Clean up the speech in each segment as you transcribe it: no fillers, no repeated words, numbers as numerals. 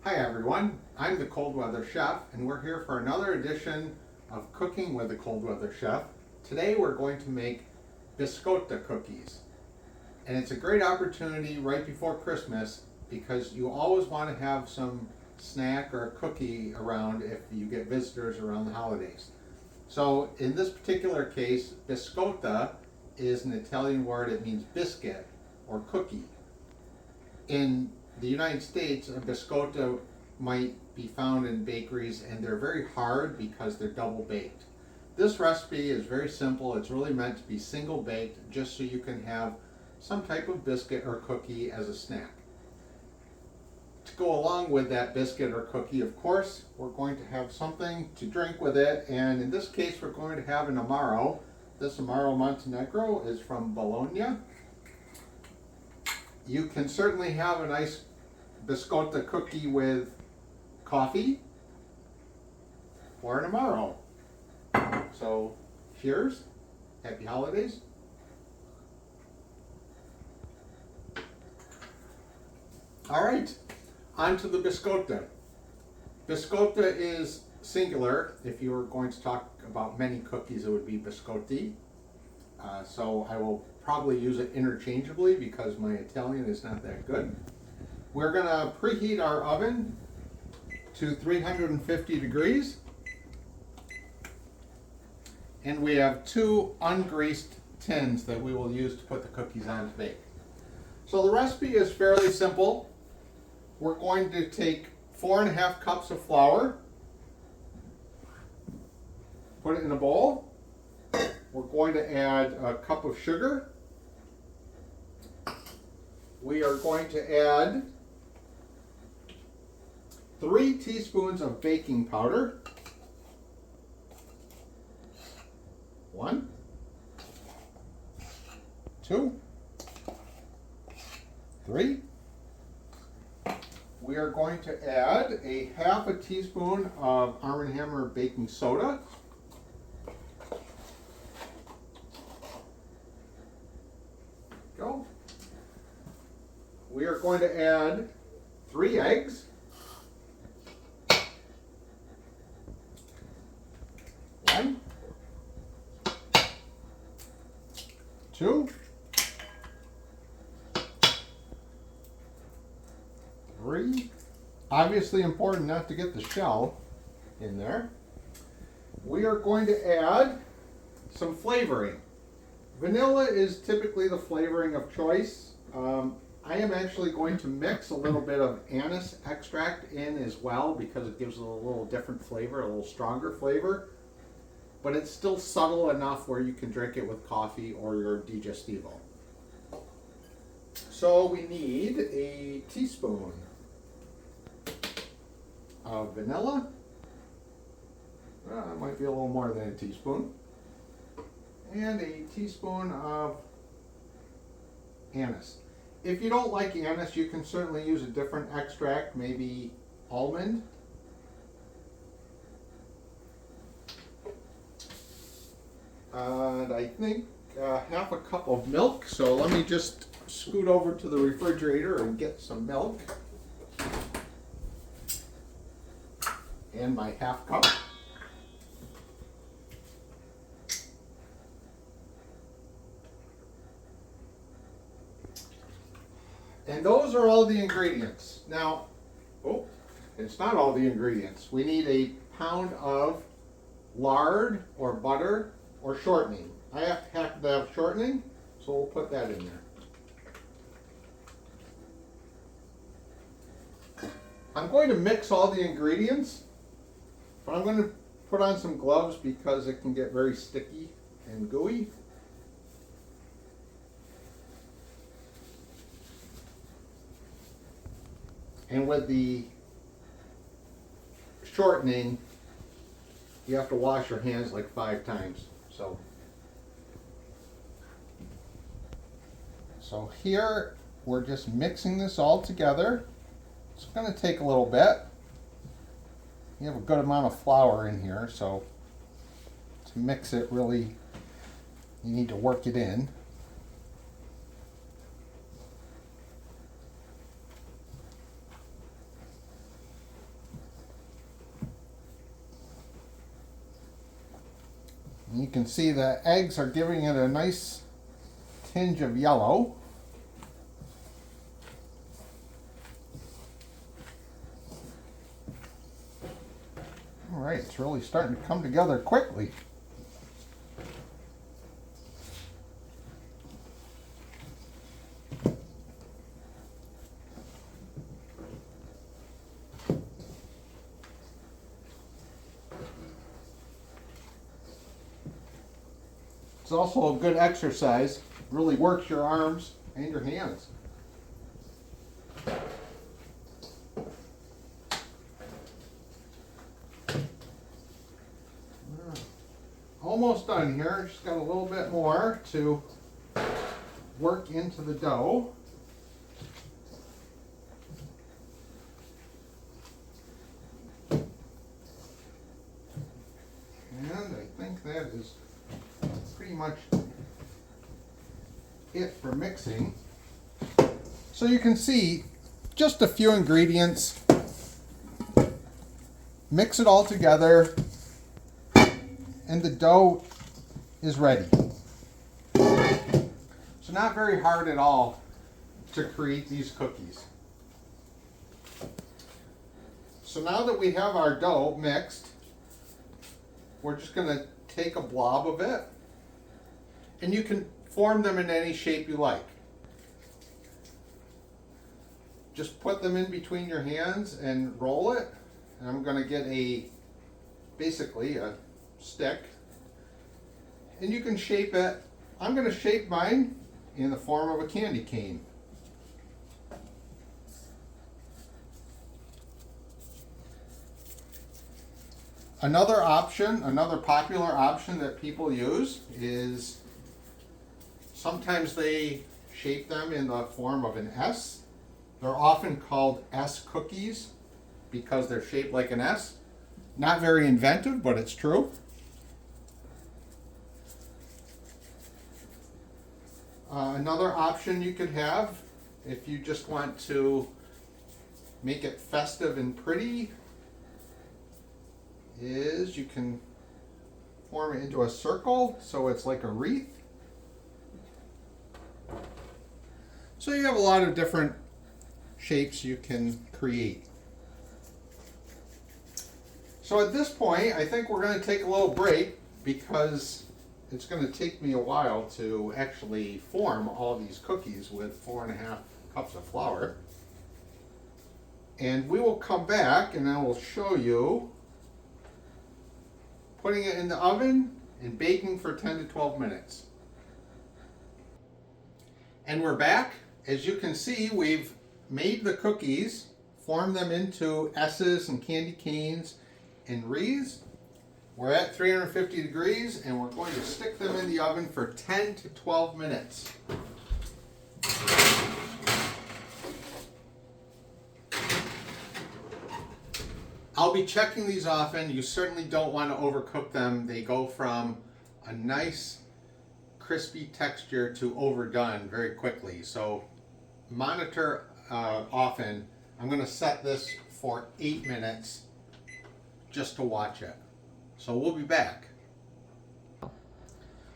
Hi everyone, I'm the Cold Weather Chef and we're here for another edition of Cooking with the Cold Weather Chef. Today we're going to make Biscotta cookies. And it's a great opportunity right before Christmas because you always want to have some snack or cookie around if you get visitors around the holidays. So in this particular case, Biscotta is an Italian word. It means biscuit or cookie. In the United States, a biscotta might be found in bakeries and they're very hard because they're double baked. This recipe is very simple. It's really meant to be single baked just so you can have some type of biscuit or cookie as a snack. To go along with that biscuit or cookie, of course, we're going to have something to drink with it, and in this case we're going to have an amaro. This Amaro Montenegro is from Bologna. You can certainly have a nice biscotta cookie with coffee or an amaro. So cheers, happy holidays. All right, on to the biscotta. Biscotta is singular. If you were going to talk about many cookies, it would be biscotti. So I will probably use it interchangeably because my Italian is not that good. We're going to preheat our oven to 350 degrees. And we have two ungreased tins that we will use to put the cookies on to bake. So the recipe is fairly simple. We're going to take 4.5 cups of flour, put it in a bowl. We're going to add a cup of sugar. We are going to add 3 teaspoons of baking powder. 1, 2, 3. We are going to add a 1/2 teaspoon of Arm & Hammer baking soda. Go. We are going to add 3 eggs. 1, 2, 3. Obviously important not to get the shell in there. We are going to add some flavoring. Vanilla is typically the flavoring of choice. I am actually going to mix a little bit of anise extract in as well because it gives it a little different flavor, a little stronger flavor. But it's still subtle enough where you can drink it with coffee or your digestivo. So we need a teaspoon of vanilla. It might be a little more than a teaspoon. And a teaspoon of anise. If you don't like anise, you can certainly use a different extract, maybe almond. And I think 1/2 cup of milk. So let me just scoot over to the refrigerator and get some milk. And my 1/2 cup. And those are all the ingredients. Now, it's not all the ingredients. We need a pound of lard or butter or shortening. I have to have shortening, so we'll put that in there. I'm going to mix all the ingredients, but I'm going to put on some gloves because it can get very sticky and gooey. And with the shortening, you have to wash your hands like 5 times. So here we're just mixing this all together. It's going to take a little bit. You have a good amount of flour in here, so to mix it really, you need to work it in. can see the eggs are giving it a nice tinge of yellow. All right, it's really starting to come together quickly. It's also a good exercise. Really works your arms and your hands. Almost done here. Just got a little bit more to work into the dough. And I think that is pretty much it for mixing. So you can see just a few ingredients. Mix it all together and the dough is ready. So not very hard at all to create these cookies. So now that we have our dough mixed, we're just going to take a blob of it, and you can form them in any shape you like. Just put them in between your hands and roll it. And I'm going to get basically a stick, and you can shape it. I'm going to shape mine in the form of a candy cane. Another option, another popular option that people use is sometimes they shape them in the form of an S. They're often called S cookies because they're shaped like an S. Not very inventive, but it's true. Another option you could have, if you just want to make it festive and pretty, is you can form it into a circle so it's like a wreath. So you have a lot of different shapes you can create. So at this point, I think we're going to take a little break because it's going to take me a while to actually form all these cookies with 4.5 cups of flour. And we will come back and I will show you putting it in the oven and baking for 10 to 12 minutes. And we're back. As you can see, we've made the cookies, formed them into S's and candy canes and wreaths. We're at 350 degrees and we're going to stick them in the oven for 10 to 12 minutes. I'll be checking these often. You certainly don't want to overcook them. They go from a nice crispy texture to overdone very quickly. So monitor often. I'm going to set this for 8 minutes just to watch it. So we'll be back.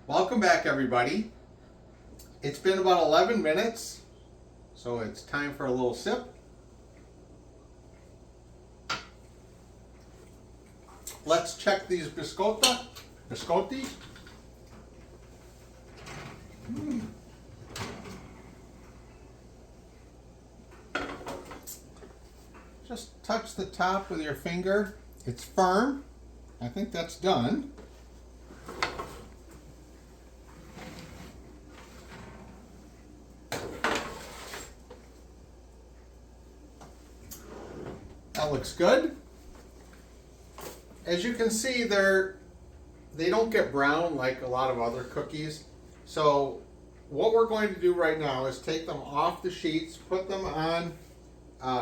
Welcome back, everybody. It's been about 11 minutes, so it's time for a little sip. Let's check these biscotti. Just touch the top with your finger. It's firm. I think that's done. That looks good. As you can see, they don't get brown like a lot of other cookies. So what we're going to do right now is take them off the sheets, put them on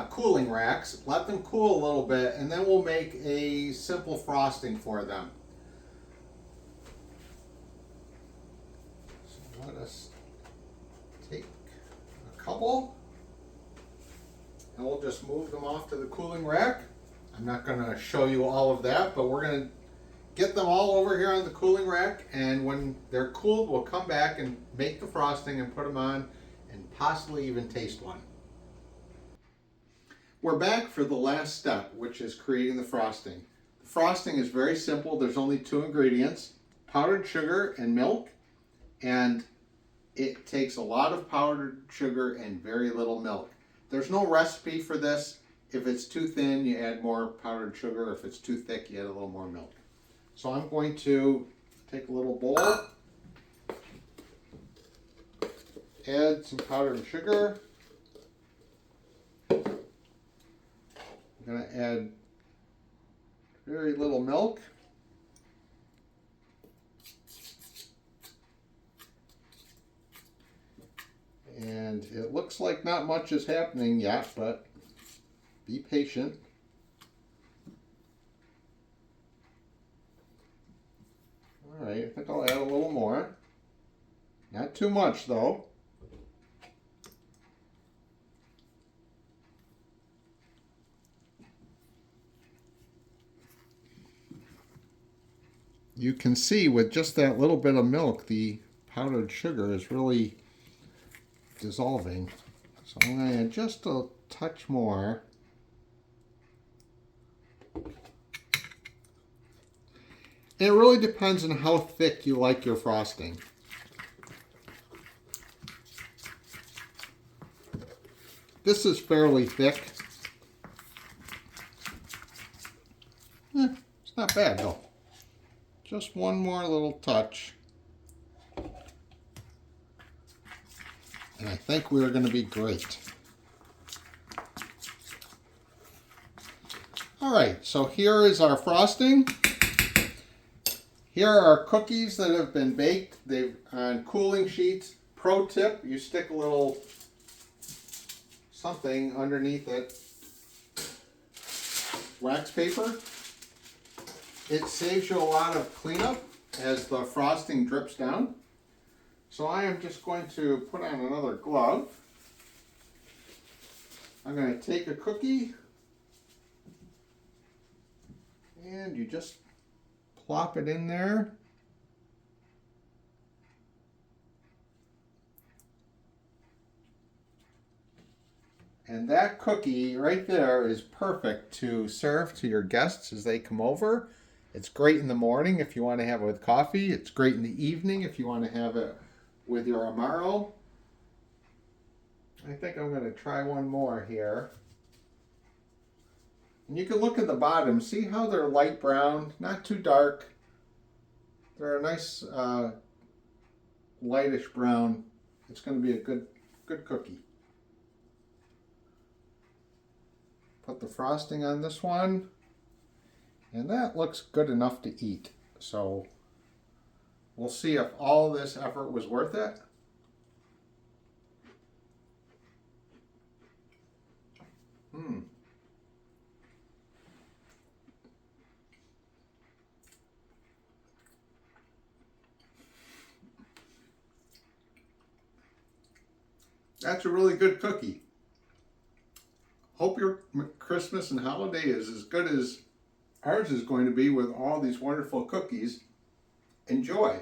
cooling racks, let them cool a little bit, and then we'll make a simple frosting for them. So let us take a couple, and we'll just move them off to the cooling rack. I'm not going to show you all of that, but we're going to get them all over here on the cooling rack, and when they're cooled, we'll come back and make the frosting and put them on and possibly even taste one. We're back for the last step, which is creating the frosting. The frosting is very simple. There's only 2 ingredients, powdered sugar and milk, and it takes a lot of powdered sugar and very little milk. There's no recipe for this. If it's too thin, you add more powdered sugar. If it's too thick, you add a little more milk. So I'm going to take a little bowl, add some powdered sugar. I'm going to add very little milk. And it looks like not much is happening yet, but be patient. All right, I think I'll add a little more. Not too much though. You can see with just that little bit of milk, the powdered sugar is really dissolving. So I'm going to add just a touch more. It really depends on how thick you like your frosting. This is fairly thick. It's not bad though. Just one more little touch. And I think we're going to be great. All right, so here is our frosting. Here are our cookies that have been baked. They've on cooling sheets. Pro tip, you stick a little something underneath it. Wax paper. It saves you a lot of cleanup as the frosting drips down. So I am just going to put on another glove. I'm going to take a cookie and you just plop it in there. And that cookie right there is perfect to serve to your guests as they come over. It's great in the morning if you want to have it with coffee. It's great in the evening if you want to have it with your amaro. I think I'm going to try one more here. And you can look at the bottom. See how they're light brown, not too dark. They're a nice lightish brown. It's going to be a good cookie. Put the frosting on this one. And that looks good enough to eat. So we'll see if all this effort was worth it. That's a really good cookie. Hope your Christmas and holiday is as good as ours is going to be with all these wonderful cookies. Enjoy.